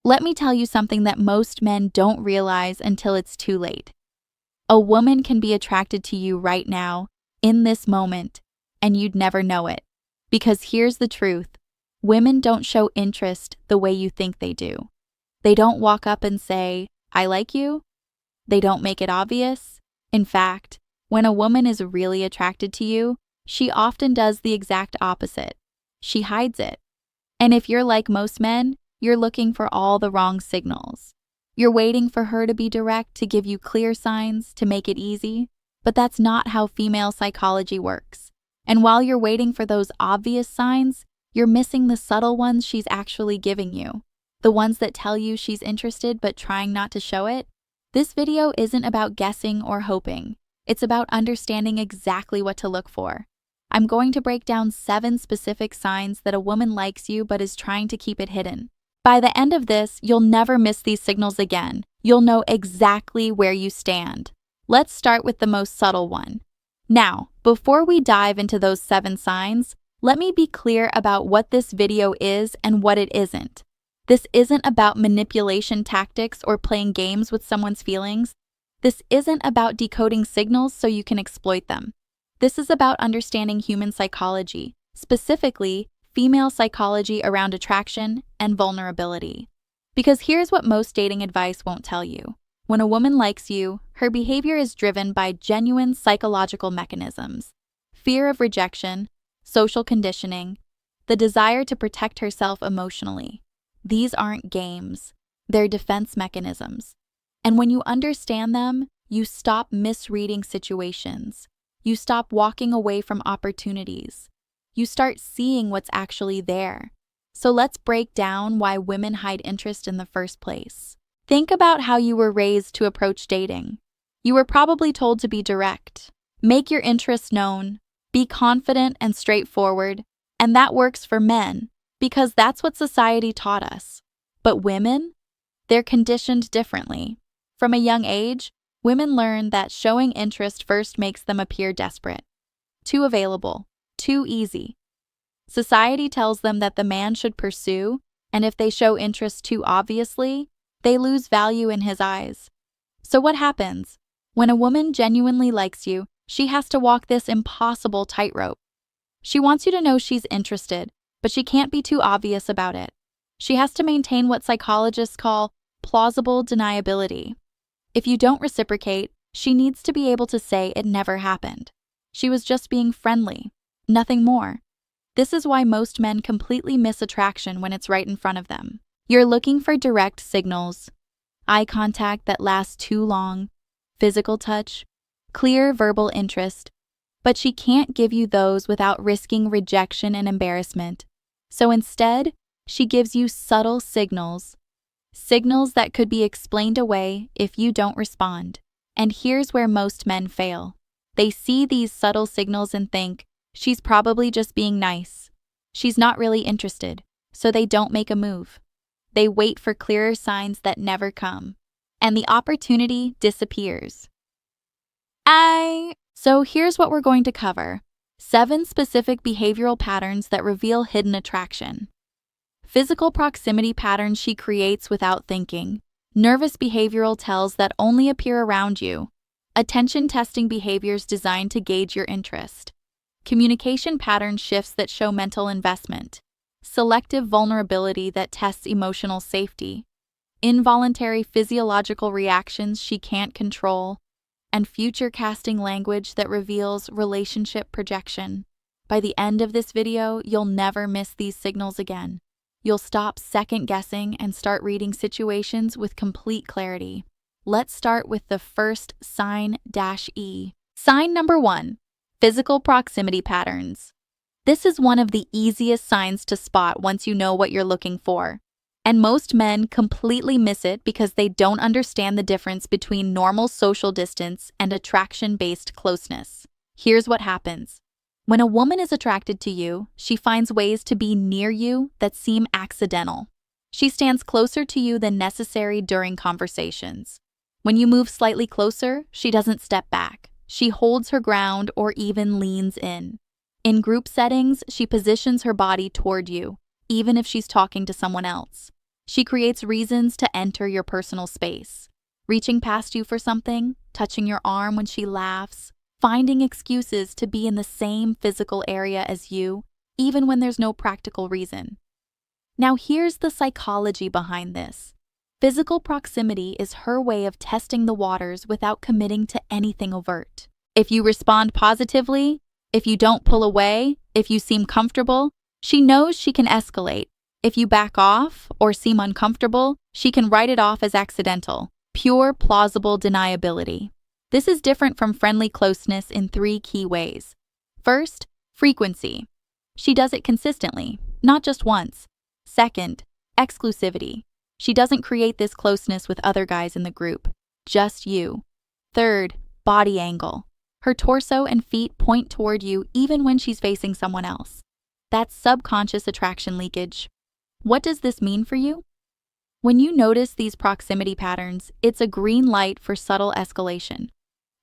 Let me tell you something that most men don't realize until it's too late. A woman can be attracted to you right now, in this moment, and you'd never know it. Because here's the truth. Women don't show interest the way you think they do. They don't walk up and say, "I like you." They don't make it obvious. In fact, when a woman is really attracted to you, she often does the exact opposite. She hides it. And if you're like most men, you're looking for all the wrong signals. You're waiting for her to be direct, to give you clear signs, to make it easy. But that's not how female psychology works. And while you're waiting for those obvious signs, you're missing the subtle ones she's actually giving you. The ones that tell you she's interested but trying not to show it. This video isn't about guessing or hoping. It's about understanding exactly what to look for. I'm going to break down 7 specific signs that a woman likes you but is trying to keep it hidden. By the end of this, you'll never miss these signals again. You'll know exactly where you stand. Let's start with the most subtle one. Now, before we dive into those 7 signs, let me be clear about what this video is and what it isn't. This isn't about manipulation tactics or playing games with someone's feelings. This isn't about decoding signals so you can exploit them. This is about understanding human psychology, specifically female psychology around attraction and vulnerability. Because here's what most dating advice won't tell you. When a woman likes you, her behavior is driven by genuine psychological mechanisms: fear of rejection, social conditioning, the desire to protect herself emotionally. These aren't games, they're defense mechanisms. And when you understand them, you stop misreading situations. You stop walking away from opportunities. You start seeing what's actually there. So let's break down why women hide interest in the first place. Think about how you were raised to approach dating. You were probably told to be direct, make your interests known, be confident and straightforward, and that works for men because that's what society taught us. But women? They're conditioned differently. From a young age, women learn that showing interest first makes them appear desperate, too available, too easy. Society tells them that the man should pursue, and if they show interest too obviously, they lose value in his eyes. So what happens? When a woman genuinely likes you, she has to walk this impossible tightrope. She wants you to know she's interested, but she can't be too obvious about it. She has to maintain what psychologists call plausible deniability. If you don't reciprocate, she needs to be able to say it never happened. She was just being friendly, nothing more. This is why most men completely miss attraction when it's right in front of them. You're looking for direct signals, eye contact that lasts too long, physical touch, clear verbal interest, but she can't give you those without risking rejection and embarrassment. So instead, she gives you subtle signals that could be explained away if you don't respond. And here's where most men fail. They see these subtle signals and think, she's probably just being nice. She's not really interested, so they don't make a move. They wait for clearer signs that never come, and the opportunity disappears. So here's what we're going to cover. 7 specific behavioral patterns that reveal hidden attraction. Physical proximity patterns she creates without thinking. Nervous behavioral tells that only appear around you. Attention-testing behaviors designed to gauge your interest. Communication pattern shifts that show mental investment. Selective vulnerability that tests emotional safety. Involuntary physiological reactions she can't control. And future-casting language that reveals relationship projection. By the end of this video, you'll never miss these signals again. You'll stop second-guessing and start reading situations with complete clarity. Let's start with the first sign-E. Sign number 1, physical proximity patterns. This is one of the easiest signs to spot once you know what you're looking for. And most men completely miss it because they don't understand the difference between normal social distance and attraction-based closeness. Here's what happens. When a woman is attracted to you, she finds ways to be near you that seem accidental. She stands closer to you than necessary during conversations. When you move slightly closer, she doesn't step back. She holds her ground or even leans in. In group settings, she positions her body toward you, even if she's talking to someone else. She creates reasons to enter your personal space, reaching past you for something, touching your arm when she laughs, finding excuses to be in the same physical area as you, even when there's no practical reason. Now here's the psychology behind this. Physical proximity is her way of testing the waters without committing to anything overt. If you respond positively, if you don't pull away, if you seem comfortable, she knows she can escalate. If you back off or seem uncomfortable, she can write it off as accidental. Pure, plausible deniability. This is different from friendly closeness in 3 key ways. First, frequency. She does it consistently, not just once. Second, exclusivity. She doesn't create this closeness with other guys in the group, just you. Third, body angle. Her torso and feet point toward you even when she's facing someone else. That's subconscious attraction leakage. What does this mean for you? When you notice these proximity patterns, it's a green light for subtle escalation.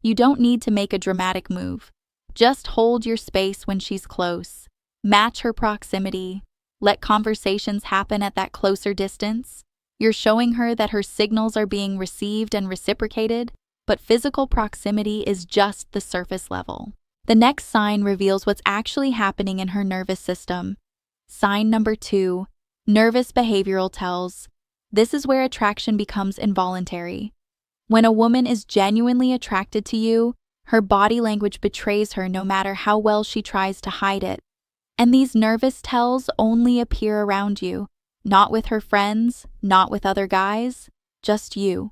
You don't need to make a dramatic move. Just hold your space when she's close. Match her proximity. Let conversations happen at that closer distance. You're showing her that her signals are being received and reciprocated, but physical proximity is just the surface level. The next sign reveals what's actually happening in her nervous system. Sign number 2, nervous behavioral tells. This is where attraction becomes involuntary. When a woman is genuinely attracted to you, her body language betrays her no matter how well she tries to hide it. And these nervous tells only appear around you, not with her friends, not with other guys, just you.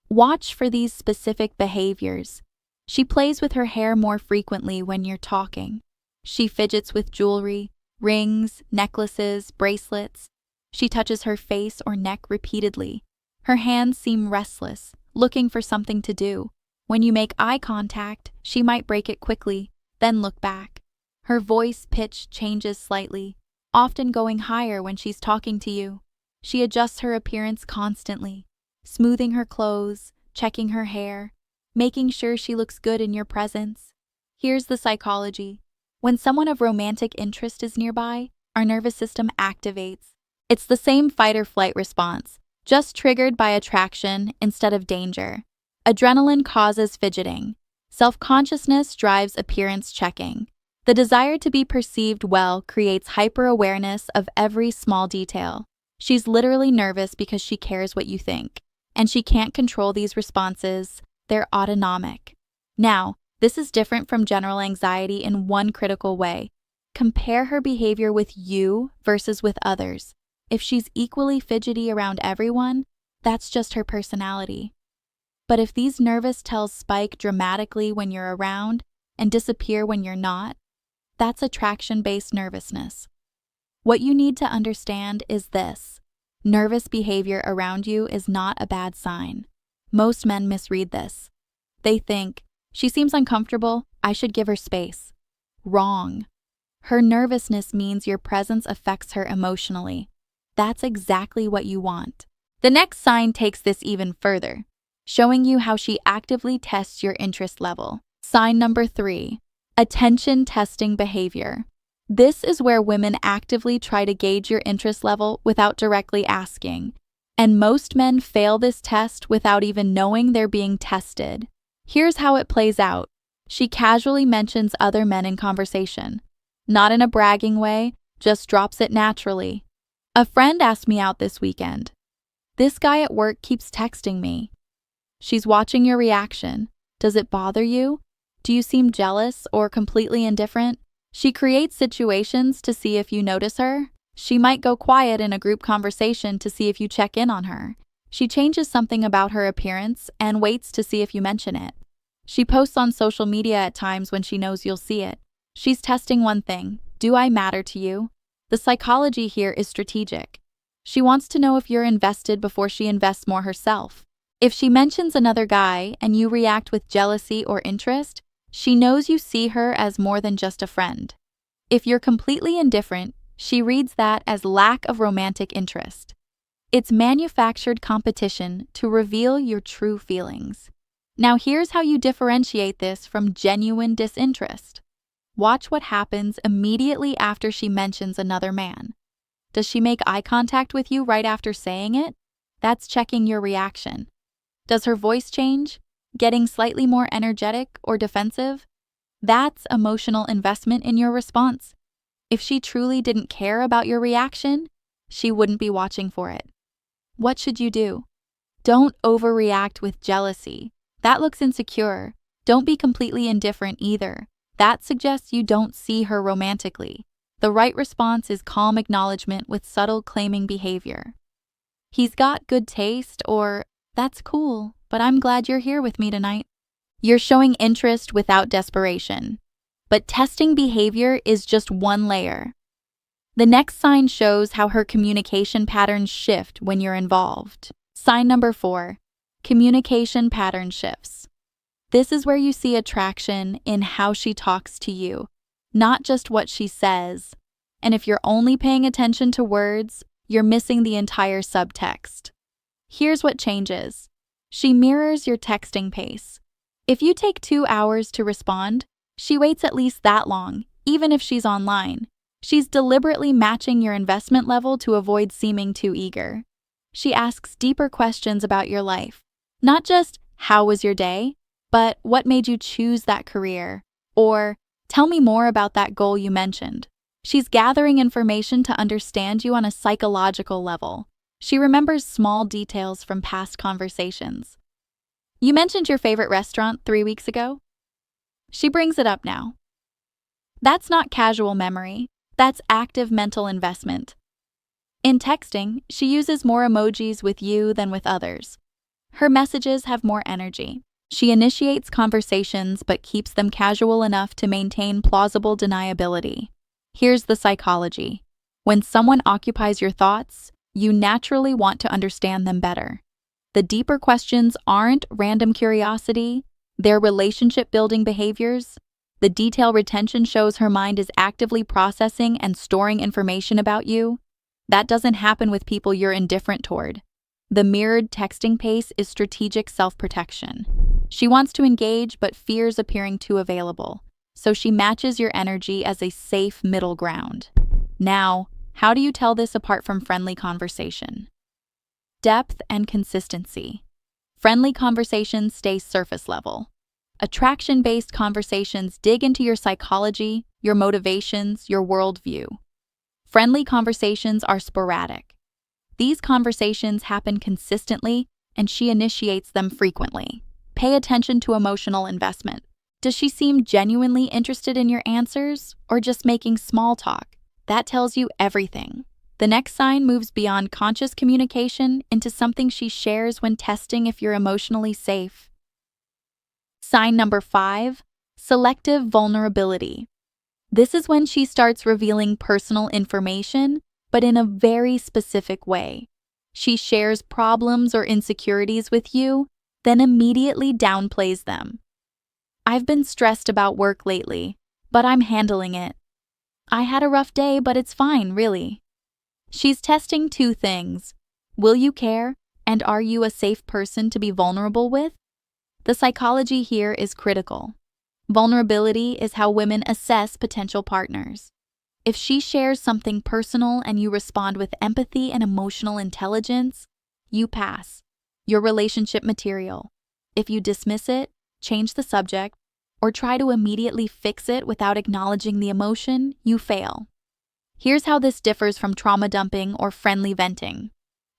Watch for these specific behaviors. She plays with her hair more frequently when you're talking. She fidgets with jewelry, rings, necklaces, bracelets. She touches her face or neck repeatedly. Her hands seem restless, looking for something to do. When you make eye contact, she might break it quickly, then look back. Her voice pitch changes slightly, often going higher when she's talking to you. She adjusts her appearance constantly, smoothing her clothes, checking her hair, making sure she looks good in your presence. Here's the psychology. When someone of romantic interest is nearby, our nervous system activates. It's the same fight-or-flight response, just triggered by attraction instead of danger. Adrenaline causes fidgeting. Self-consciousness drives appearance checking. The desire to be perceived well creates hyper-awareness of every small detail. She's literally nervous because she cares what you think. And she can't control these responses. They're autonomic. Now, this is different from general anxiety in one critical way. Compare her behavior with you versus with others. If she's equally fidgety around everyone, that's just her personality. But if these nervous tells spike dramatically when you're around and disappear when you're not, that's attraction-based nervousness. What you need to understand is this. Nervous behavior around you is not a bad sign. Most men misread this. They think, she seems uncomfortable, I should give her space. Wrong. Her nervousness means your presence affects her emotionally. That's exactly what you want. The next sign takes this even further, showing you how she actively tests your interest level. Sign number 3, attention testing behavior. This is where women actively try to gauge your interest level without directly asking. And most men fail this test without even knowing they're being tested. Here's how it plays out. She casually mentions other men in conversation. Not in a bragging way, just drops it naturally. A friend asked me out this weekend. This guy at work keeps texting me. She's watching your reaction. Does it bother you? Do you seem jealous or completely indifferent? She creates situations to see if you notice her. She might go quiet in a group conversation to see if you check in on her. She changes something about her appearance and waits to see if you mention it. She posts on social media at times when she knows you'll see it. She's testing one thing. Do I matter to you? The psychology here is strategic. She wants to know if you're invested before she invests more herself. If she mentions another guy and you react with jealousy or interest, she knows you see her as more than just a friend. If you're completely indifferent, she reads that as lack of romantic interest. It's manufactured competition to reveal your true feelings. Now here's how you differentiate this from genuine disinterest. Watch what happens immediately after she mentions another man. Does she make eye contact with you right after saying it? That's checking your reaction. Does her voice change, getting slightly more energetic or defensive? That's emotional investment in your response. If she truly didn't care about your reaction, she wouldn't be watching for it. What should you do? Don't overreact with jealousy. That looks insecure. Don't be completely indifferent either. That suggests you don't see her romantically. The right response is calm acknowledgement with subtle claiming behavior. He's got good taste, or that's cool, but I'm glad you're here with me tonight. You're showing interest without desperation. But testing behavior is just one layer. The next sign shows how her communication patterns shift when you're involved. Sign number 4, communication pattern shifts. This is where you see attraction in how she talks to you, not just what she says. And if you're only paying attention to words, you're missing the entire subtext. Here's what changes. She mirrors your texting pace. If you take 2 hours to respond, she waits at least that long, even if she's online. She's deliberately matching your investment level to avoid seeming too eager. She asks deeper questions about your life. Not just, how was your day? But what made you choose that career? Or, tell me more about that goal you mentioned. She's gathering information to understand you on a psychological level. She remembers small details from past conversations. You mentioned your favorite restaurant 3 weeks ago? She brings it up now. That's not casual memory. That's active mental investment. In texting, she uses more emojis with you than with others. Her messages have more energy. She initiates conversations but keeps them casual enough to maintain plausible deniability. Here's the psychology. When someone occupies your thoughts, you naturally want to understand them better. The deeper questions aren't random curiosity, they're relationship-building behaviors. The detail retention shows her mind is actively processing and storing information about you. That doesn't happen with people you're indifferent toward. The mirrored texting pace is strategic self-protection. She wants to engage but fears appearing too available, so she matches your energy as a safe middle ground. Now, how do you tell this apart from friendly conversation? Depth and consistency. Friendly conversations stay surface level. Attraction-based conversations dig into your psychology, your motivations, your worldview. Friendly conversations are sporadic. These conversations happen consistently, and she initiates them frequently. Pay attention to emotional investment. Does she seem genuinely interested in your answers, or just making small talk? That tells you everything. The next sign moves beyond conscious communication into something she shares when testing if you're emotionally safe. Sign number 5, selective vulnerability. This is when she starts revealing personal information, but in a very specific way. She shares problems or insecurities with you, then immediately downplays them. I've been stressed about work lately, but I'm handling it. I had a rough day, but it's fine, really. She's testing 2 things. Will you care, and are you a safe person to be vulnerable with? The psychology here is critical. Vulnerability is how women assess potential partners. If she shares something personal and you respond with empathy and emotional intelligence, you pass. Your relationship material. If you dismiss it, change the subject, or try to immediately fix it without acknowledging the emotion, you fail. Here's how this differs from trauma dumping or friendly venting.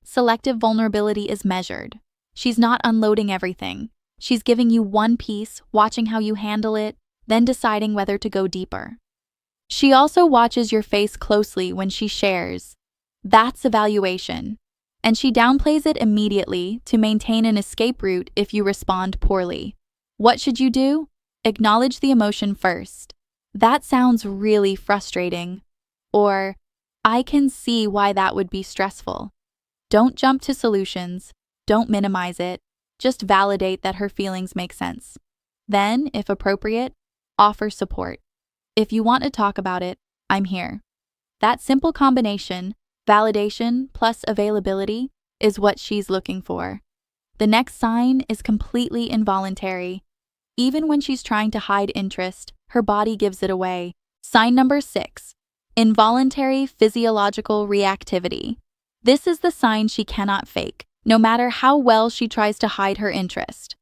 Selective vulnerability is measured. She's not unloading everything. She's giving you one piece, watching how you handle it, then deciding whether to go deeper. She also watches your face closely when she shares. That's evaluation. And she downplays it immediately to maintain an escape route if you respond poorly. What should you do? Acknowledge the emotion first. That sounds really frustrating. Or, I can see why that would be stressful. Don't jump to solutions. Don't minimize it. Just validate that her feelings make sense. Then, if appropriate, offer support. If you want to talk about it, I'm here. That simple combination, validation plus availability, is what she's looking for. The next sign is completely involuntary. Even when she's trying to hide interest, her body gives it away. Sign number 6, Involuntary physiological reactivity. This is the sign she cannot fake, no matter how well she tries to hide her interest.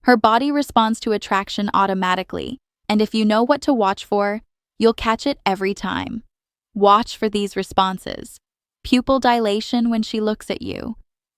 Her body responds to attraction automatically, and if you know what to watch for, you'll catch it every time. Watch for these responses. Pupil dilation when she looks at you.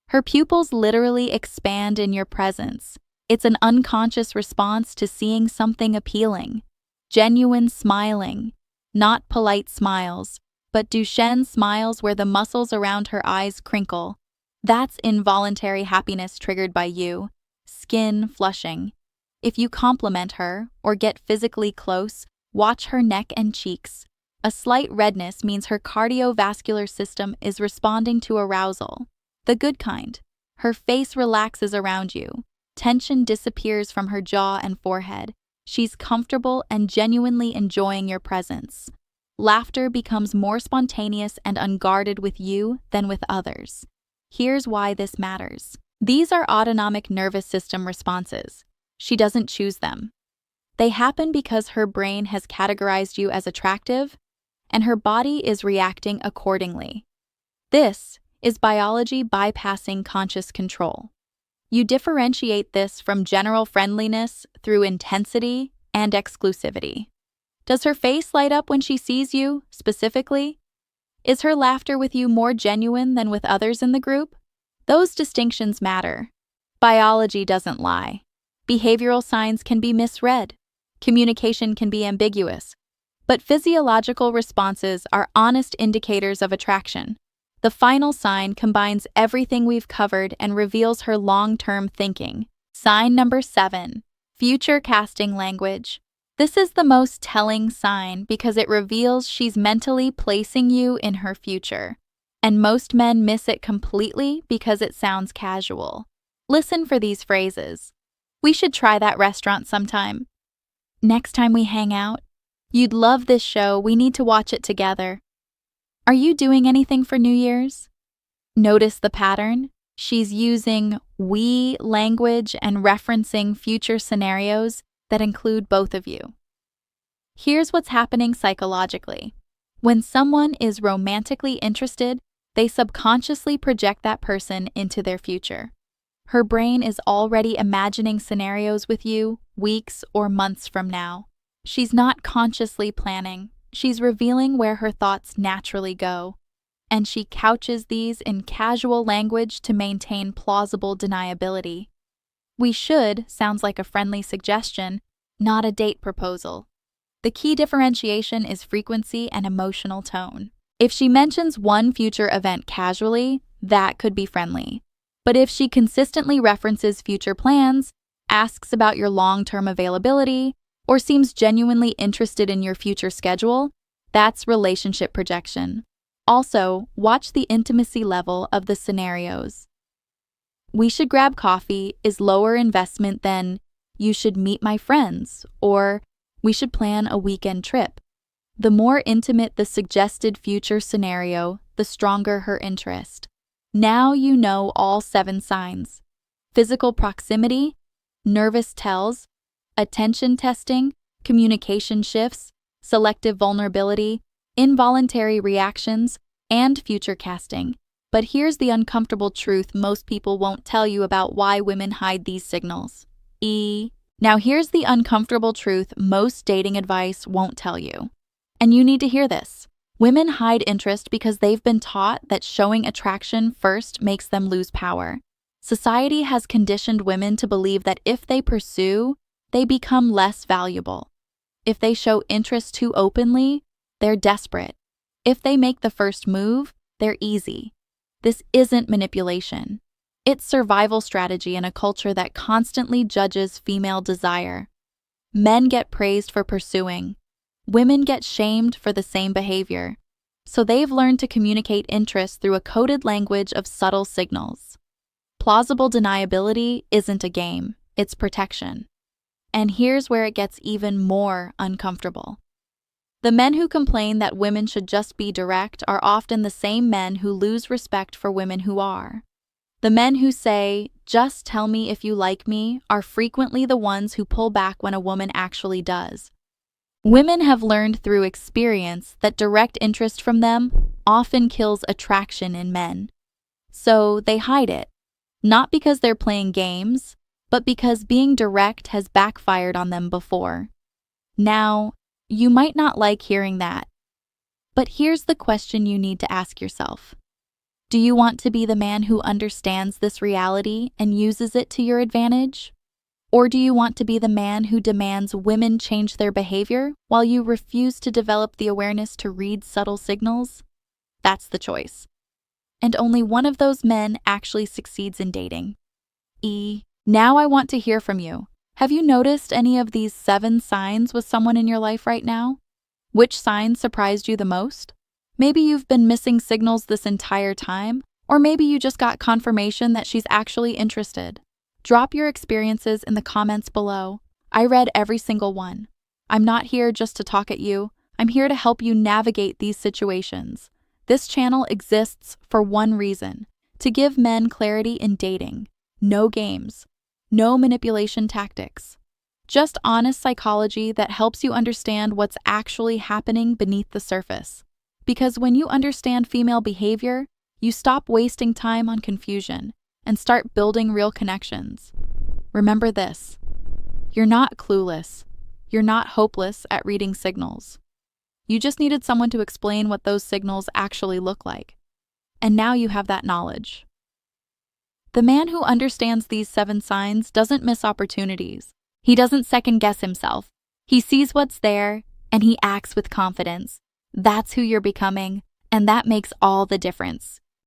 Her pupils literally expand in your presence. It's an unconscious response to seeing something appealing. Genuine smiling. Not polite smiles, but Duchenne smiles where the muscles around her eyes crinkle. That's involuntary happiness triggered by you. Skin flushing. If you compliment her or get physically close, watch her neck and cheeks. A slight redness means her cardiovascular system is responding to arousal. The good kind. Her face relaxes around you. Tension disappears from her jaw and forehead. She's comfortable and genuinely enjoying your presence. Laughter becomes more spontaneous and unguarded with you than with others. Here's why this matters. These are autonomic nervous system responses. She doesn't choose them. They happen because her brain has categorized you as attractive, and her body is reacting accordingly. This is biology bypassing conscious control. You differentiate this from general friendliness through intensity and exclusivity. Does her face light up when she sees you, specifically? Is her laughter with you more genuine than with others in the group? Those distinctions matter. Biology doesn't lie. Behavioral signs can be misread. Communication can be ambiguous. But physiological responses are honest indicators of attraction. The final sign combines everything we've covered and reveals her long-term thinking. Sign number 7, future casting language. This is the most telling sign because it reveals she's mentally placing you in her future. And most men miss it completely because it sounds casual. Listen for these phrases. We should try that restaurant sometime. Next time we hang out. You'd love this show, we need to watch it together. Are you doing anything for New Year's? Notice the pattern? She's using we language and referencing future scenarios that include both of you. Here's what's happening psychologically. When someone is romantically interested, they subconsciously project that person into their future. Her brain is already imagining scenarios with you weeks or months from now. She's not consciously planning. She's revealing where her thoughts naturally go, and she couches these in casual language to maintain plausible deniability. We should sounds like a friendly suggestion, not a date proposal. The key differentiation is frequency and emotional tone. If she mentions one future event casually, that could be friendly. But if she consistently references future plans, asks about your long-term availability, or seems genuinely interested in your future schedule, that's relationship projection. Also, watch the intimacy level of the scenarios. We should grab coffee is lower investment than you should meet my friends or we should plan a weekend trip. The more intimate the suggested future scenario, the stronger her interest. Now you know all 7 signs: physical proximity, nervous tells, attention testing, communication shifts, selective vulnerability, involuntary reactions, and future casting. But here's the uncomfortable truth most people won't tell you about why women hide these signals. Now here's the uncomfortable truth most dating advice won't tell you. And you need to hear this. Women hide interest because they've been taught that showing attraction first makes them lose power. Society has conditioned women to believe that if they pursue, they become less valuable. If they show interest too openly, they're desperate. If they make the first move, they're easy. This isn't manipulation. It's survival strategy in a culture that constantly judges female desire. Men get praised for pursuing. Women get shamed for the same behavior. So they've learned to communicate interest through a coded language of subtle signals. Plausible deniability isn't a game, it's protection. And here's where it gets even more uncomfortable. The men who complain that women should just be direct are often the same men who lose respect for women who are. The men who say, "Just tell me if you like me," are frequently the ones who pull back when a woman actually does. Women have learned through experience that direct interest from them often kills attraction in men. So they hide it, not because they're playing games, but because being direct has backfired on them before. Now, you might not like hearing that, but here's the question you need to ask yourself. Do you want to be the man who understands this reality and uses it to your advantage? Or do you want to be the man who demands women change their behavior while you refuse to develop the awareness to read subtle signals? That's the choice. And only one of those men actually succeeds in dating. Now I want to hear from you. Have you noticed any of these 7 signs with someone in your life right now? Which sign surprised you the most? Maybe you've been missing signals this entire time, or maybe you just got confirmation that she's actually interested. Drop your experiences in the comments below. I read every single one. I'm not here just to talk at you. I'm here to help you navigate these situations. This channel exists for one reason: to give men clarity in dating. No games. No manipulation tactics. Just honest psychology that helps you understand what's actually happening beneath the surface. Because when you understand female behavior, you stop wasting time on confusion and start building real connections. Remember this: you're not clueless. You're not hopeless at reading signals. You just needed someone to explain what those signals actually look like. And now you have that knowledge. The man who understands these 7 signs doesn't miss opportunities. He doesn't second-guess himself. He sees what's there, and he acts with confidence. That's who you're becoming, and that makes all the difference.